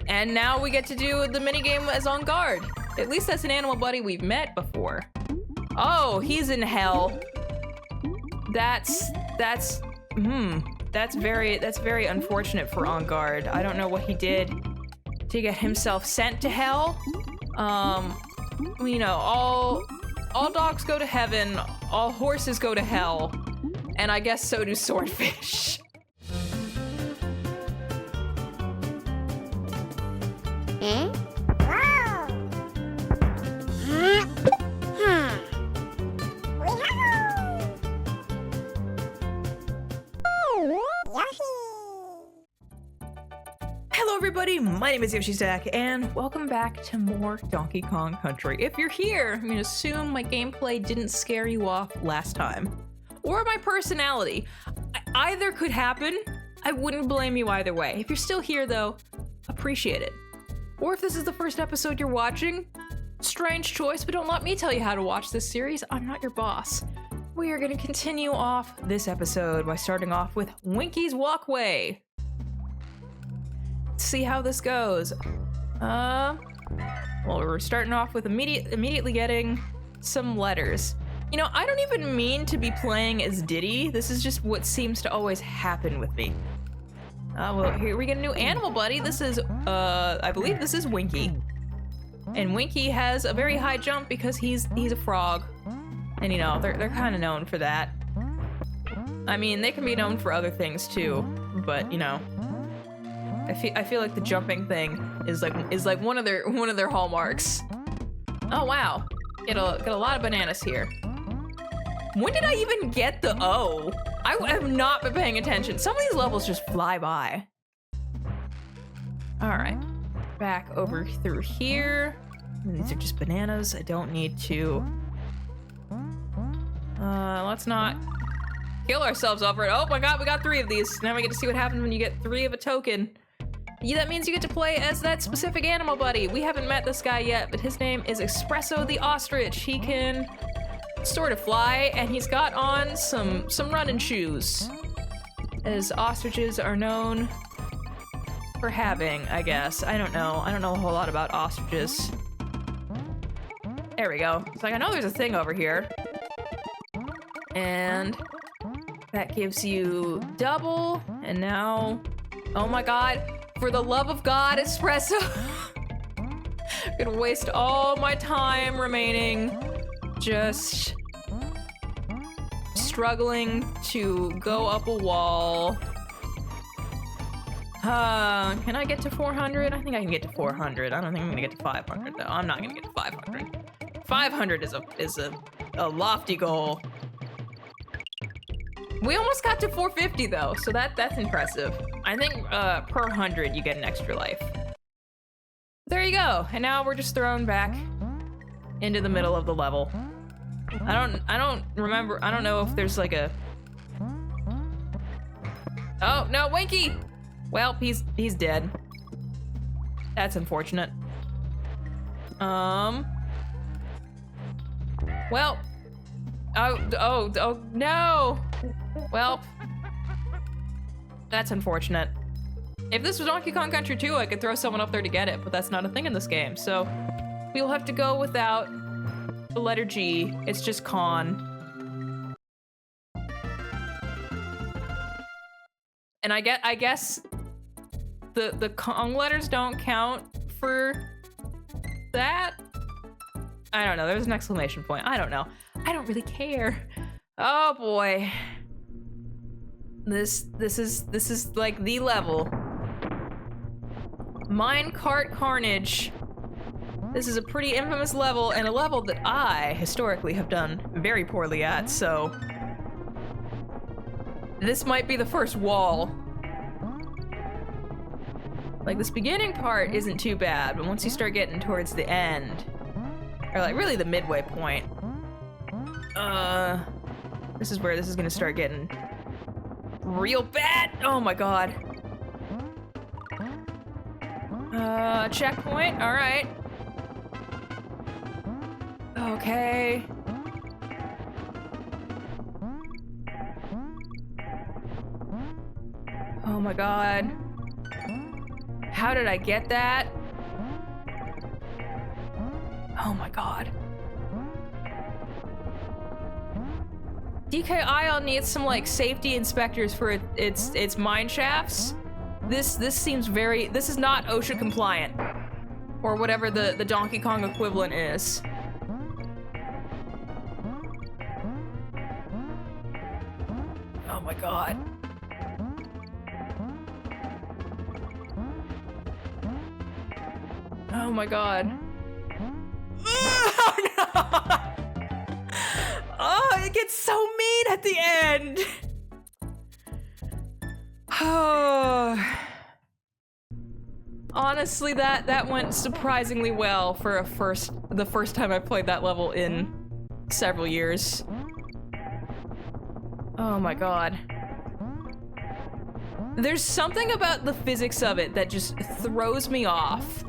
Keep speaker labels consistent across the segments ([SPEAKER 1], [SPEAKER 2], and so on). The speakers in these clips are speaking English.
[SPEAKER 1] And now we get to do the minigame as On Guard. At least that's an animal buddy we've met before. Oh, he's in hell. That's very unfortunate for On Guard. I don't know what he did to get himself sent to hell. You know, all dogs go to heaven, all horses go to hell, and I guess so do swordfish. Hello everybody, my name is Yoshi Stack, and welcome back to more Donkey Kong Country. If you're here, I'm gonna assume my gameplay didn't scare you off last time. Or my personality. Either could happen. I wouldn't blame you either way. If you're still here though, appreciate it. Or if this is the first episode you're watching, strange choice, but don't let me tell you how to watch this series. I'm not your boss. We are gonna continue off this episode by starting off with Winky's Walkway. Let's see how this goes. Well, we're starting off with immediately getting some letters. You know, I don't even mean to be playing as Diddy. This is just what seems to always happen with me. Well, here we get a new animal buddy. This is, I believe this is Winky. And Winky has a very high jump because he's a frog. And you know, they're kind of known for that. I mean, they can be known for other things too, but you know, I feel like the jumping thing is like one of their hallmarks. Oh wow, get a lot of bananas here. When did I even get the O? I have not been paying attention. Some of these levels just fly by. All right, back over through here. These are just bananas. I don't need to. Let's not kill ourselves over it. Oh my god, we got 3 of these. Now we get to see what happens when you get 3 of a token. Yeah, that means you get to play as that specific animal buddy. We haven't met this guy yet, but his name is Espresso the Ostrich. He can sort of fly, and he's got on some running shoes, as ostriches are known for having, I guess. I don't know a whole lot about ostriches. There we go. It's like, I know there's a thing over here. And that gives you double, and now, oh my god, for the love of God, Espresso. I'm gonna waste all my time remaining just struggling to go up a wall. Can I get to 400? I think I can get to 400. I don't think I'm gonna get to 500 though. I'm not gonna get to 500. 500 is a lofty goal. We almost got to 450 though, so that's impressive. I think per 100 you get an extra life. There you go, and now we're just thrown back into the middle of the level. I don't remember. I don't know if there's like a. Oh no, Winky! Well, he's dead. That's unfortunate. Well. Oh no! Well, that's unfortunate. If this was Donkey Kong Country 2, I could throw someone up there to get it, but that's not a thing in this game, so we'll have to go without the letter G. It's just Con. And I guess the Kong letters don't count for that? I don't know, there's an exclamation point. I don't know. I don't really care. Oh boy. This is like the level. Minecart Carnage. This is a pretty infamous level, and a level that I historically have done very poorly at, so this might be the first wall. Like, this beginning part isn't too bad, but once you start getting towards the end, or like really the midway point, this is where this is gonna start getting real bad. Oh my god. Checkpoint, all right. Okay. Oh my god. How did I get that? Oh my god. DK Ion needs some like safety inspectors for its mine shafts. This seems very, this is not OSHA compliant. Or whatever the Donkey Kong equivalent is. Oh my god. Oh my god. Oh no! Oh, it gets so mean at the end! Oh. Honestly, that went surprisingly well for the first time I played that level in several years. Oh my god. There's something about the physics of it that just throws me off.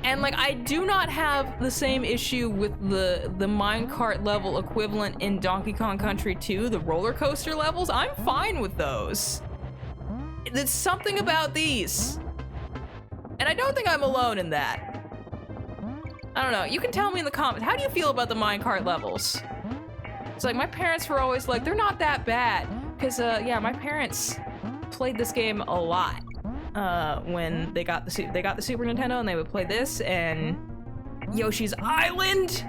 [SPEAKER 1] And like, I do not have the same issue with the minecart level equivalent in Donkey Kong Country 2, the roller coaster levels. I'm fine with those. There's something about these. And I don't think I'm alone in that. I don't know, you can tell me in the comments, how do you feel about the minecart levels? It's like, my parents were always like, they're not that bad. Cause yeah, my parents played this game a lot. When they got the Super Nintendo, and they would play this and Yoshi's Island.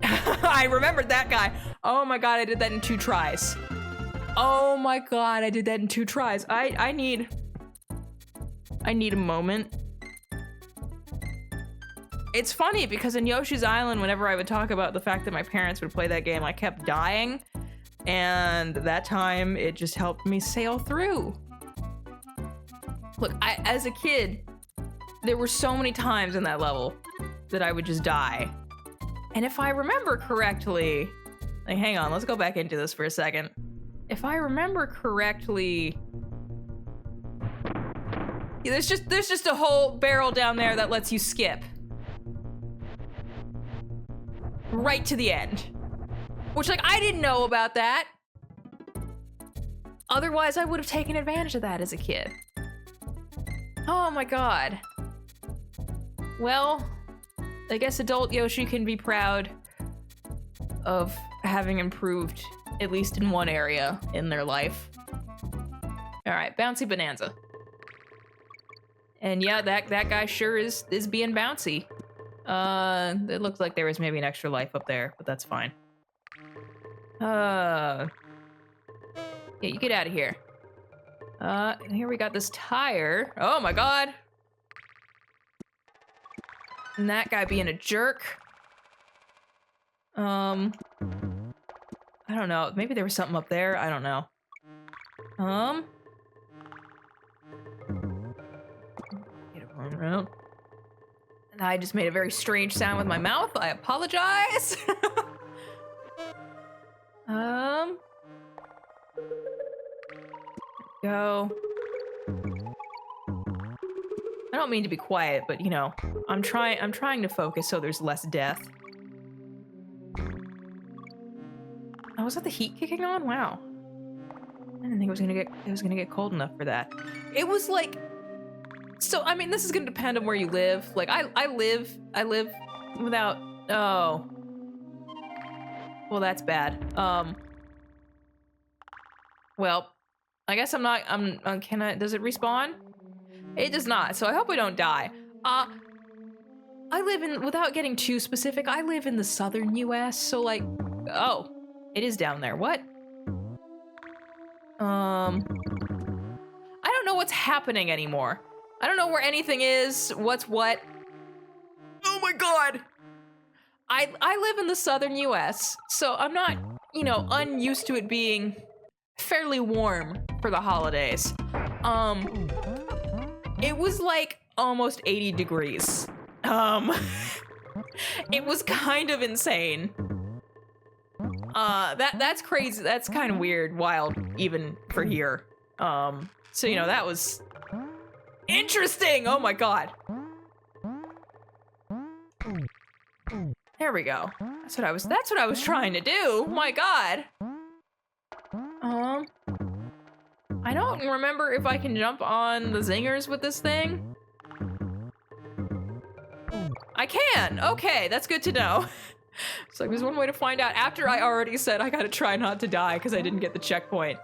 [SPEAKER 1] I remembered that guy. Oh my god, I did that in 2 tries. Oh my god, I did that in 2 tries. I need a moment. It's funny because in Yoshi's Island, whenever I would talk about the fact that my parents would play that game, I kept dying. And that time, it just helped me sail through. Look, as a kid, there were so many times in that level that I would just die. And if I remember correctly, like, hang on, let's go back into this for a second. If I remember correctly, yeah, there's just a whole barrel down there that lets you skip. Right to the end. Which, like, I didn't know about that. Otherwise, I would have taken advantage of that as a kid. Oh my god. Well, I guess adult Yoshi can be proud of having improved, at least in one area in their life. Alright, Bouncy Bonanza. And yeah, that guy sure is being bouncy. It looked like there was maybe an extra life up there, but that's fine. Yeah, you get out of here. Here we got this tire. Oh my god! And that guy being a jerk. I don't know. Maybe there was something up there. I don't know. Get it run around. And I just made a very strange sound with my mouth. I apologize. Go. I don't mean to be quiet, but you know, I'm trying to focus so there's less death. Oh, was that the heat kicking on? Wow. I didn't think it was gonna get cold enough for that. It was like, so I mean, this is gonna depend on where you live. Like I live without, oh. Well, that's bad. Well, I guess I'm not, does it respawn? It does not, so I hope we don't die. I live in, without getting too specific, I live in the southern US, so like, oh, it is down there, what? I don't know what's happening anymore. I don't know where anything is, what's what. Oh my god! I live in the southern US, so I'm not, you know, unused to it being fairly warm for the holidays. It was like almost 80 degrees. It was kind of insane. That's crazy. That's kind of weird, wild, even for here. So, you know, that was interesting. Oh my god. There we go. That's what I was trying to do. My god. I don't remember if I can jump on the zingers with this thing. I can! Okay, that's good to know. So there's one way to find out after I already said I gotta try not to die because I didn't get the checkpoint.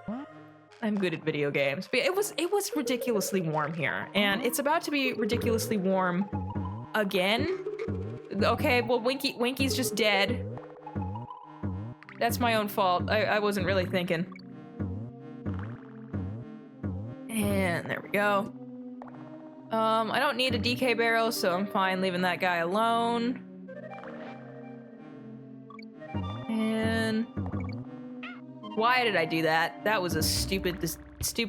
[SPEAKER 1] I'm good at video games. But it was ridiculously warm here, and it's about to be ridiculously warm again. Okay, well Winky's just dead. That's my own fault. I wasn't really thinking. And there we go. I don't need a DK barrel, so I'm fine leaving that guy alone. And why did I do that? That was a stupid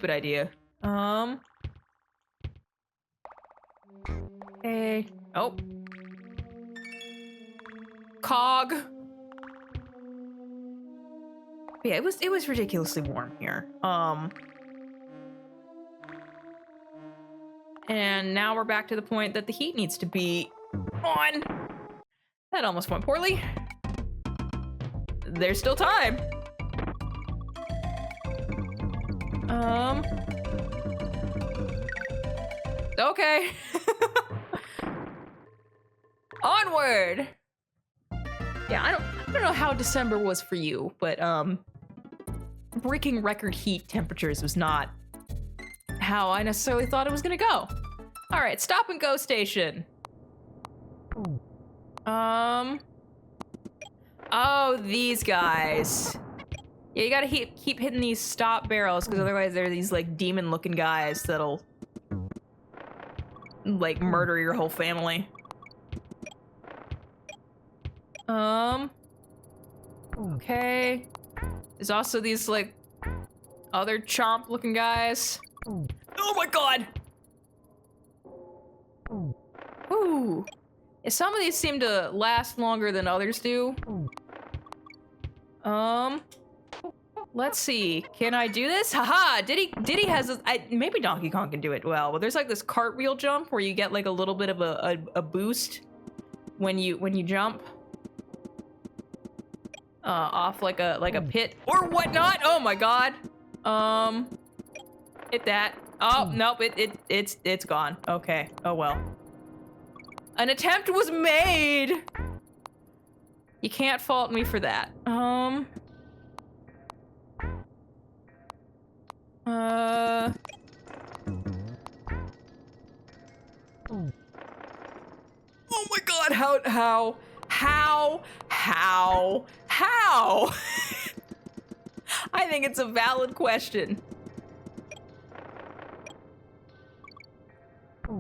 [SPEAKER 1] idea. Okay. Oh. Cog. Yeah, it was ridiculously warm here. And now we're back to the point that the heat needs to be on. That almost went poorly. There's still time. Okay. Onward. Yeah, I don't know how December was for you, but breaking record heat temperatures was not how I necessarily thought it was gonna go. All right, stop and go station. Oh, these guys. Yeah, you gotta keep hitting these stop barrels because otherwise they're these like demon-looking guys that'll like murder your whole family. Okay. There's also these like other chomp-looking guys. Oh my god! Ooh. Yeah, some of these seem to last longer than others do. Let's see. Can I do this? Haha! Diddy has this, maybe Donkey Kong can do it well, but there's like this cartwheel jump where you get like a little bit of a boost when you jump. Off like a pit or whatnot. Oh my god. Hit that. Oh nope, it's gone. Okay. Oh well. An attempt was made. You can't fault me for that. Oh my god, how? I think it's a valid question.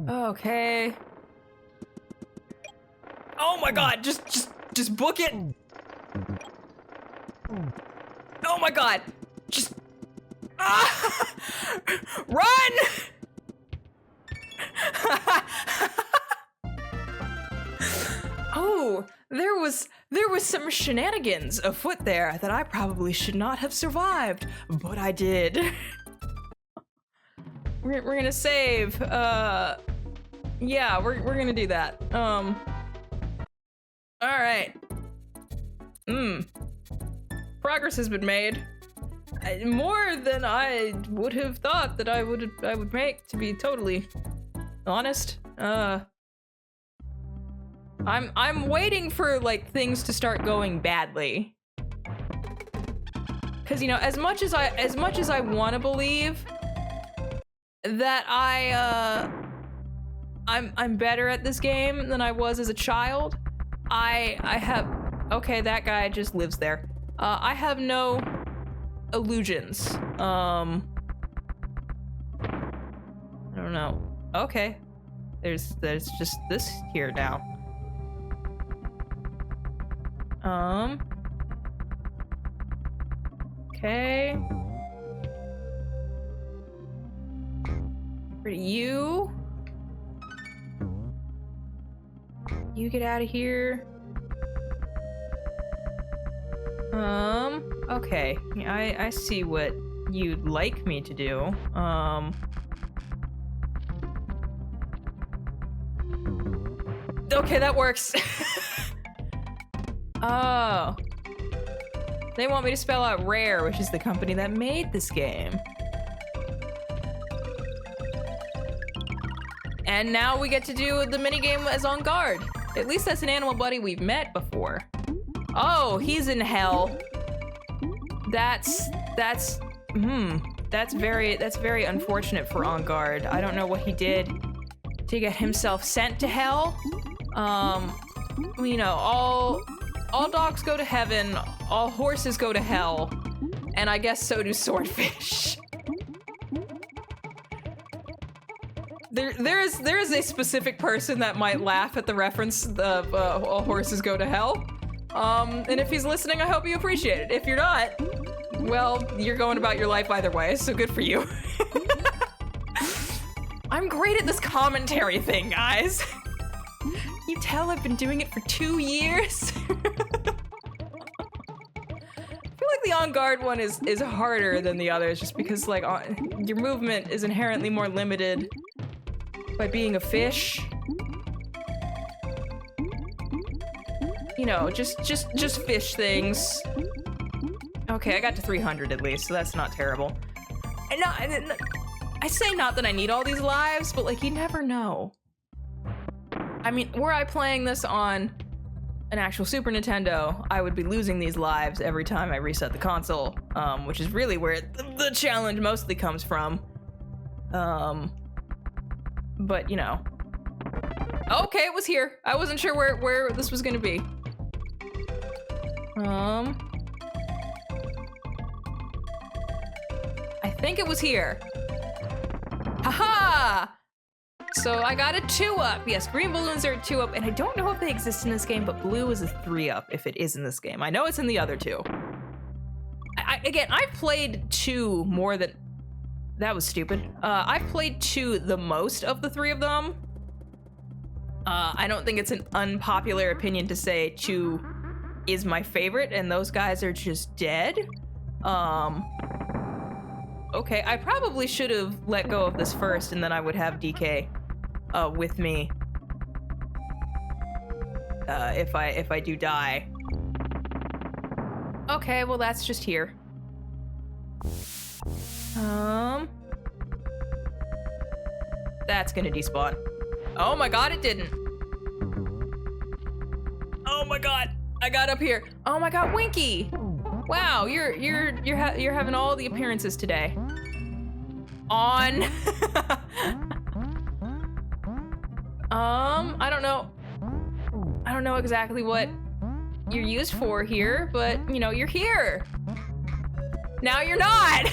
[SPEAKER 1] Okay. Oh my god, just book it. Oh my god. Just run! Oh, there was some shenanigans afoot there that I probably should not have survived, but I did. We're gonna save. Yeah, we're gonna do that. All right. Progress has been made. More than I would have thought that I would make, to be totally honest. I'm waiting for like things to start going badly. Cause you know, as much as I want to believe that I'm better at this game than I was as a child, I have, okay, that guy just lives there. I have no illusions. I don't know. Okay. There's just this here now. Okay. You get out of here. Okay. I see what you'd like me to do. Okay, that works. Oh. They want me to spell out Rare, which is the company that made this game. And now we get to do the minigame as on guard. At least that's an animal buddy we've met before. Oh, he's in hell. That's very unfortunate for On Guard. I don't know what he did to get himself sent to hell. You know, all dogs go to heaven, all horses go to hell, and I guess so do swordfish. There is a specific person that might laugh at the reference of all horses go to hell. And if he's listening, I hope you appreciate it. If you're not, well, you're going about your life either way, so good for you. I'm great at this commentary thing, guys. You tell I've been doing it for 2 years. I feel like the On Guard one is harder than the others just because like your movement is inherently more limited by being a fish. You know, just fish things. Okay, I got to 300 at least, so that's not terrible. And I say not that I need all these lives, but like you never know. I mean, were I playing this on an actual Super Nintendo, I would be losing these lives every time I reset the console, which is really where the challenge mostly comes from. But you know. Okay, it was here. I wasn't sure where this was gonna be. I think it was here. Haha! So I got a 2-up. Yes, green balloons are a 2-up, and I don't know if they exist in this game, but blue is a 3-up if it is in this game. I know it's in the other two. Again, I've played 2 more than... That was stupid. I've played 2 the most of the 3 of them. I don't think it's an unpopular opinion to say 2 is my favorite, and those guys are just dead. Okay, I probably should have let go of this first, and then I would have DK with me if I do die. Okay, well that's just here. That's gonna despawn. Oh my god, it didn't. Oh my god, I got up here. Oh my god, Winky. Wow, you're having all the appearances today. On. I don't know exactly what you're used for here, but you know, you're here. Now you're not.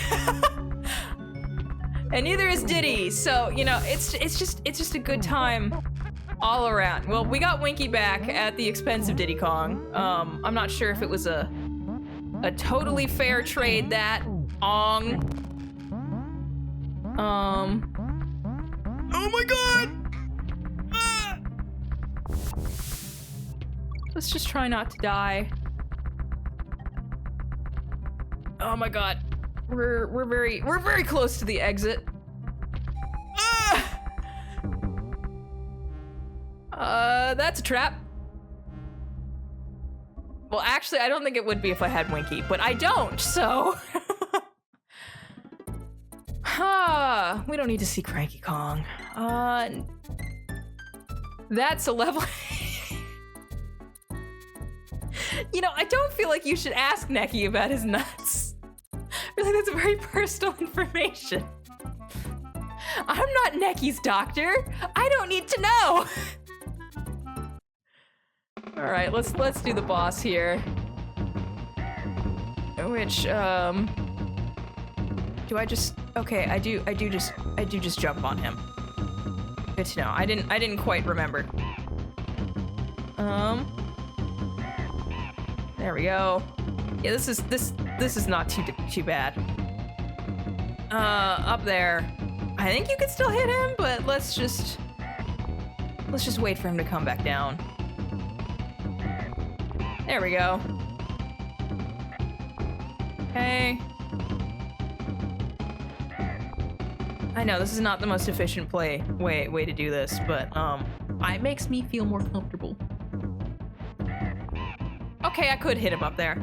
[SPEAKER 1] And neither is Diddy, so you know, it's just a good time all around. Well, we got Winky back at the expense of Diddy Kong. I'm not sure if it was a totally fair trade that Ong. Oh my god! Ah! Let's just try not to die. Oh my god. We're very close to the exit. That's a trap. Well, actually, I don't think it would be if I had Winky, but I don't, so. We don't need to see Cranky Kong. That's a level. You know, I don't feel like you should ask Neki about his nuts. Really, that's very personal information. I'm not Neki's doctor. I don't need to know. All right, let's do the boss here. Which do I just? Okay, I do just jump on him. Good to know. I didn't quite remember. There we go. Yeah, this is not too bad. Up there. I think you can still hit him, but let's just wait for him to come back down. There we go. Okay. I know this is not the most efficient way to do this, but it makes me feel more comfortable. Okay, I could hit him up there.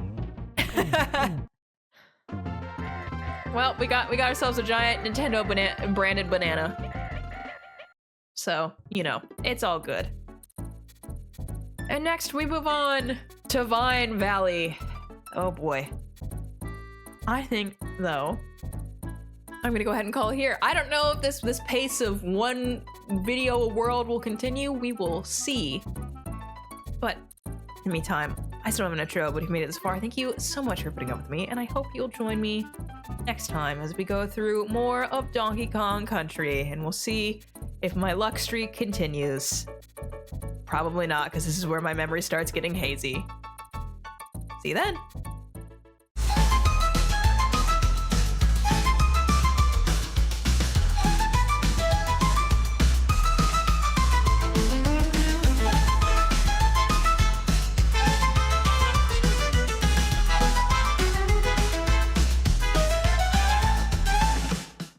[SPEAKER 1] Well, we got ourselves a giant Nintendo branded banana. So, it's all good. And next we move on to Vine Valley. Oh boy. I think, though, I'm gonna go ahead and call it here. I don't know if this pace of one video a world will continue. We will see. But in the meantime, I still don't have an intro, but if you made it this far, thank you so much for putting up with me, and I hope you'll join me next time as we go through more of Donkey Kong Country, and we'll see if my luck streak continues. Probably not, because this is where my memory starts getting hazy. See you then!